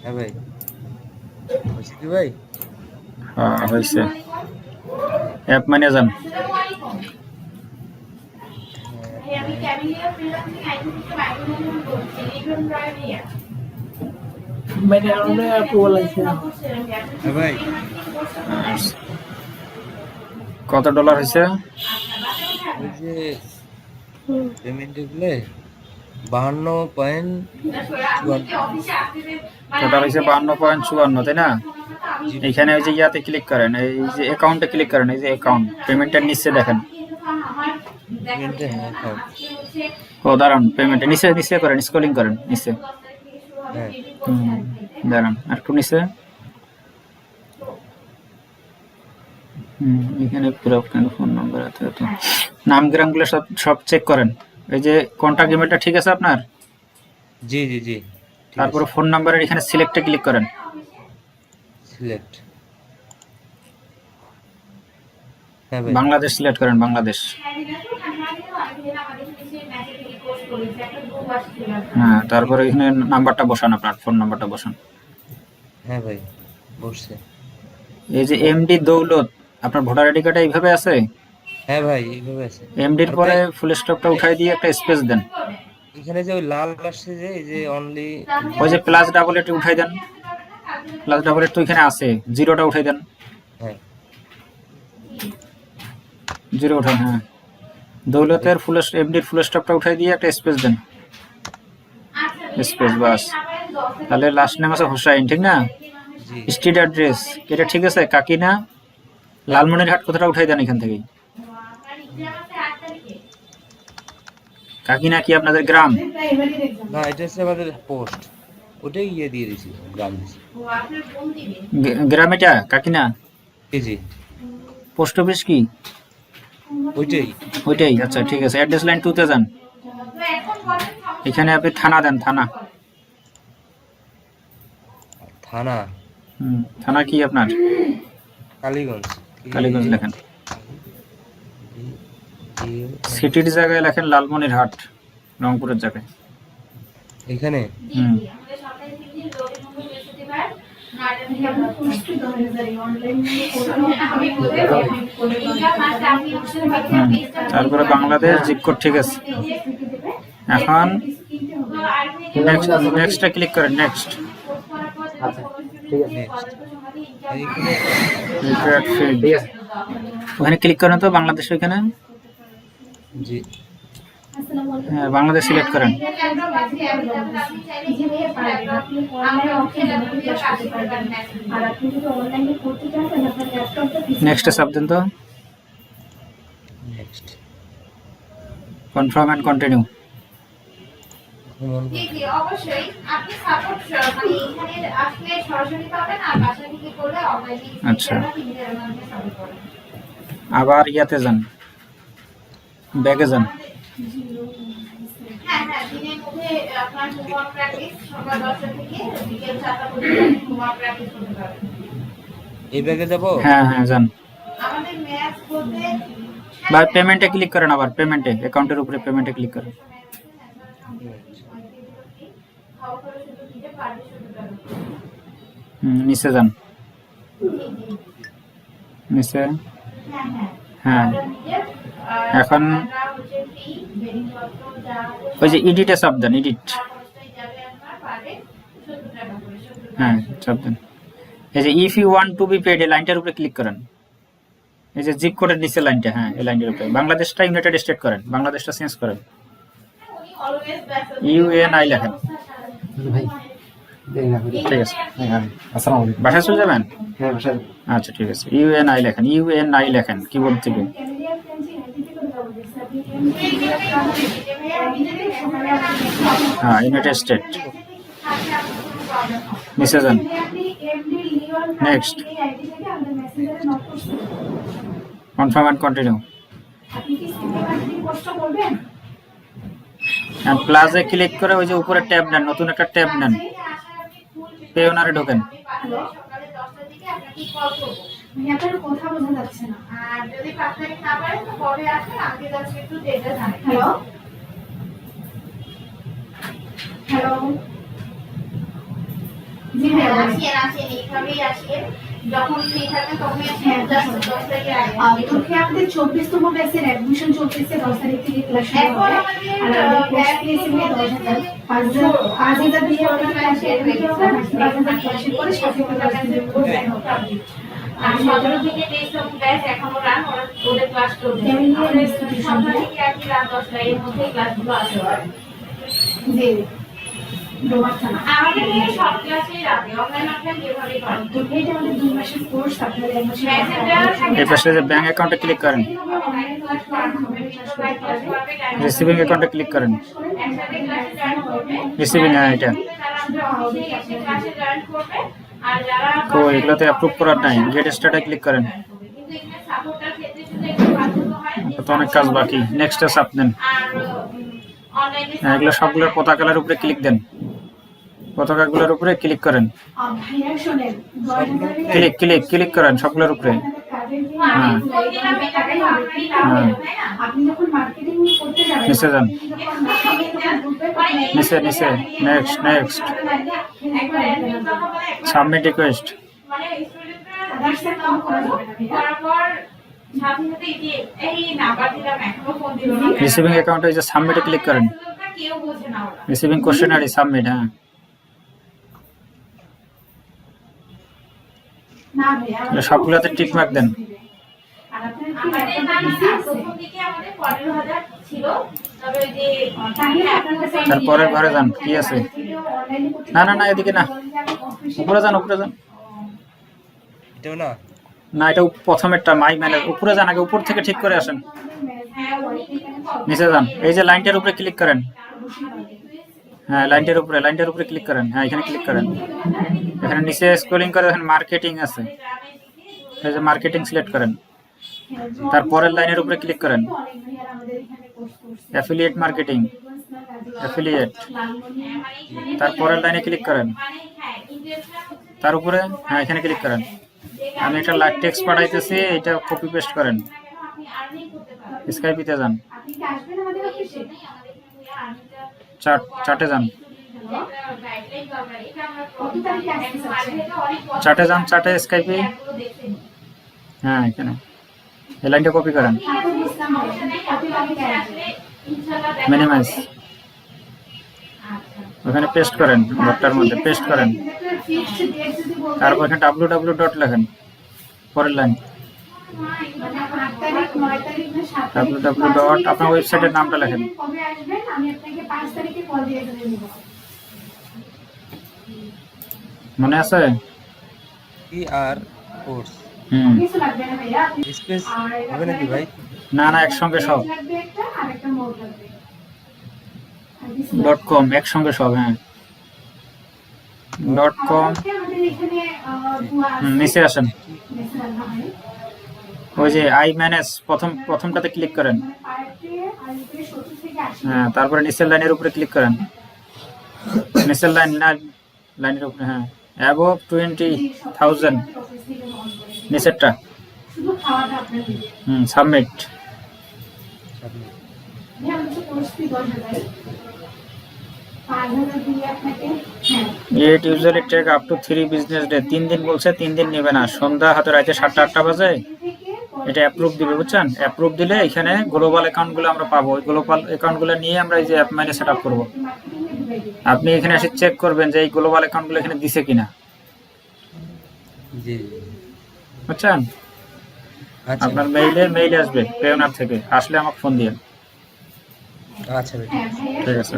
হ্যাঁ ভাই, হয়েছে কি ভাই? হ্যাঁ হয়েছে। অ্যাপ মানে যান। হ্যাঁ ভাই, কত ডলার হয়েছে? ওই যে পেমেন্ট গুলো 52.54। টোটাল হয়েছে 52.54, তাই না? জি ভাই। এখানে ওই যে ইয়াতে ক্লিক করেন, এই যে অ্যাকাউন্টে ক্লিক করেন, এই যে অ্যাকাউন্ট পেমেন্টের নিচে দেখেন। পেমেন্টে হ্যাঁ অ্যাকাউন্ট। ও দাঁড়ান, পেমেন্টের নিচে নিচে করেন, স্ক্রলিং করেন নিচে। হ্যাঁ দাঁড়ান আর একটু নিচে। এখানে পুরো ফোন নাম্বার আছে, তো নাম গ্রামগুলো সব সব চেক করেন। এই যে কন্টাক্ট ইমেলটা ঠিক আছে আপনার? জি জি জি, ঠিক আছে। তারপরে ফোন নাম্বারের এখানে সিলেক্টে ক্লিক করেন। সিলেক্ট। হ্যাঁ ভাই। বাংলাদেশ সিলেক্ট করেন, বাংলাদেশ। হ্যাঁ, তারপরে এখানে নাম্বারটা বসান, আপনার ফোন নাম্বারটা বসান। হ্যাঁ ভাই, বসছে। এই যে এমডি দৌলত, আপনার ভোটার আইডি কার্ডে এইভাবে আছে? হ্যাঁ ভাই, এইভাবে আছে। এমডির আর পরে ভাই ফুল স্টপটা উঠাই দিয়ে একটা স্পেস দেন। এখানে যে ওই লাল আসছে যে এই যে অনলি, ওই যে প্লাস ডাবল এটি উঠাই দেন। প্লাস ডাবল এট তো এখানে আছে, জিরোটা উঠাই দেন। হ্যাঁ জিরো উঠান, হ্যাঁ। দৌলতের ফুল এমডির ফুল স্টপটা উঠাই দিয়ে একটা স্পেস দেন। স্পেস, বাস। তাহলে লাস্ট নেম আছে হোসাইন, ঠিক না? জি স্ট্রিট অ্যাড্রেস এটা ঠিক আছে, কাকিনা লালমনিরহাট কথাটা উঠাই দেন এখান থেকেই। কাকিনা কি আপনাদের গ্রাম? না, এটা হচ্ছে আমাদের পোস্ট, ওটাই ইয়ে দিয়ে দিছি, গ্রাম দিছি। গ্রাম এটা কাকিনা? জি জি, পোস্ট অফিস কি? ওইটাই। ওইটাই, আচ্ছা ঠিক আছে। অ্যাড্রেস লাইন 2 তে যান। এখানে আপনি থানা দেন, থানা। থানা থানা কি আপনার? কালীগঞ্জ। কালীগঞ্জ লেখেন। সিটির জায়গায় লেখেন লালমনিরহাট, রংপুরের জায়গায়। এখানে তারপরে বাংলাদেশ জিপ কোড ঠিক আছে। এখন নেক্সট, নেক্সটে ক্লিক করেন, নেক্সট। নেক্সট। ওখানে ক্লিক করেন তো, বাংলাদেশ ওইখানে। জি হ্যাঁ, বাংলাদেশ সিলেক্ট করেন। নেক্সটে চাপ দেন তো। নেক্সট। Confirm and continue. আচ্ছা, আবার ইয়াতে যান, ব্যাগে যান। এই ব্যাগে যাব। হ্যাঁ হ্যাঁ যান। বা পেমেন্টে ক্লিক করেন, আবার পেমেন্টে, অ্যাকাউন্টের উপরে পেমেন্টে ক্লিক করেন। নিচে যান, নিচে। হ্যাঁ, এখন ওই যে এডিটে চাপ দেন, এডিট। হ্যাঁ চাপ দেন। এই যে if you want to be paid, এই লাইনটার উপরে ক্লিক করেন। এই যে জিপ কোডের নিচে লাইনটা, হ্যাঁ এই লাইনের উপরে বাংলাদেশটা ইউনাইটেড স্টেট করেন, বাংলাদেশটা চেঞ্জ করেন। ইউএনআই লেখেন। ঠিক আছে, আসসালামু আলাইকুম। বাসায় চলে যাবেন? হ্যাঁ বাসায়। আচ্ছা ঠিক আছে, ইউএনআই লেখেন, ইউএনআই লেখেন কিবোর্ড থেকে। হ্যাঁ, ইউনাইটেড স্টেট। নিচে যান, নেক্সট, কনফার্ম এন্ড কন্টিনিউ। প্লাসে ক্লিক করে ওই যে উপরে ট্যাব নেন, নতুন একটা ট্যাব নেন, পে ওনারে ঢোকেন। হ্যালো, জি ভাইয়া আসেন আসেন, এইভাবেই আসেন, যখন ফ্রি থাকেন তখনই আসেন। জাস্ট 10 তারিখের আগে ওকে। আমাদের 24তম ব্যাচের অ্যাডমিশন চলতেছে, 10 তারিখ থেকে ক্লাস শুরু হবে। আর আমাদের কোর্স ফিস এমনি 10,000, 5,000 দিয়ে আমাদের ক্লাসে অ্যাডমিট হবে, 5,000 ক্লাসের পরে 7,000 টাকা দিয়ে কোর্স হবে। আর 17 থেকে 23তম ব্যাচ এখনো রান, ওদের ক্লাস চলছে। আমাদের সন্ধ্যা থেকে আর কি রাত 10টা এর মধ্যে ক্লাসগুলো আছে। জি, আমাদের সব ক্লাসেই রাতে, অনলাইন অফলাইন যেভাবেই করেন। তো এটা আমাদের 2 মাসের কোর্স, আপনারা এক মাসের এই পাশে যে ব্যাংক অ্যাকাউন্টে ক্লিক করেন, রিসিভিং অ্যাকাউন্টে ক্লিক করেন, রিসিভিং এটা তো এগুলোতে অ্যাপ্রুভ করার নাই, গেট স্টার্টে ক্লিক করেন। তো অনেক কাজ বাকি, নেক্সটে চাপ দেন। এগুলো সবগুলোর পতাকার উপরে ক্লিক দেন, পতাকাগুলোর উপরে ক্লিক করেন, ক্লিক ক্লিক ক্লিক করেন সবগুলোর উপরে। হ্যাঁ হ্যাঁ, নিচে যান, নিচে নিচে, next next, submit request. Receiving অ্যাকাউন্টে যে সাবমিটে ক্লিক করেন, রিসিভিং কোশ্চেনারি সাবমিট। হ্যাঁ, সবগুলোতে টিক মার্ক দেন। তারপরের ঘরে যান, কি আছে? না না না, এদিকে না, উপরে যান, উপরে যান। না, এটা প্রথমেরটা, মাই ম্যানেজ। উপরে যান, আগে উপর থেকে ঠিক করে আসেন। নিচে যান, এই যে লাইনটার উপরে ক্লিক করেন। হ্যাঁ, লাইনটার উপরে ক্লিক করেন। হ্যাঁ, এখানে ক্লিক করেন। এখানে নিচে স্ক্রলিং করে দেখেন মার্কেটিং আছে, এই যে মার্কেটিং সিলেক্ট করেন। তারপরের লাইনের উপরে ক্লিক করেন, অ্যাফিলিয়েট মার্কেটিং, অ্যাফিলিয়েট। তারপরের লাইনে ক্লিক করেন, তার উপরে হ্যাঁ এখানে ক্লিক করেন। আমি একটা লাইট টেক্সট পাঠাইতেছি, এটা কপি পেস্ট করেন, স্কাইপিতে যান, চার্টে যান, চার্টে স্কাইপে। হ্যাঁ, এখানে এই লাইনটা কপি করেন, মিনিমাইজ, ওখানে পেস্ট করেন, ঘরটার মধ্যে পেস্ট করেন। তারপর এখানে www ডট লেখেন, পরের লাইন www ডট, আপনার ওয়েবসাইটের নামটা লেখেন। মনে আছে? না না, একসঙ্গে সব, .com একসঙ্গে সব। হ্যাঁ, .com। নিচে আসেন, ওই যে আই ম্যানেজ প্রথমটাতে ক্লিক করেন। হ্যাঁ, তারপরে নিচের লাইনের উপরে ক্লিক করেন, নিচের লাইনের উপরে। হ্যাঁ, অ্যাবভ 20,000, নিচেরটা। Submit. It usually take up to 3 business day. 3 দিন বলছে, 3 দিন নেবে না। সন্ধ্যা হাতে রাতে 7টা 8টা বাজে এটা অ্যাপ্রুভ দিবে, বুঝছেন? অ্যাপ্রুভ দিলে এখানে গ্লোবাল অ্যাকাউন্টগুলো আমরা পাবো। ওই গ্লোবাল অ্যাকাউন্টগুলো নিয়ে আমরা এই যে অ্যাপ মাইনে সেট আপ করবো। আপনি এখানে এসে চেক করবেন যে এই গ্লোবাল অ্যাকাউন্টগুলো এখানে দিছে কিনা, বুঝছেন? আপনার মেইলে আসবে পেওনার থেকে, আসলে আমাকে ফোন দিন। আচ্ছা, ঠিক আছে।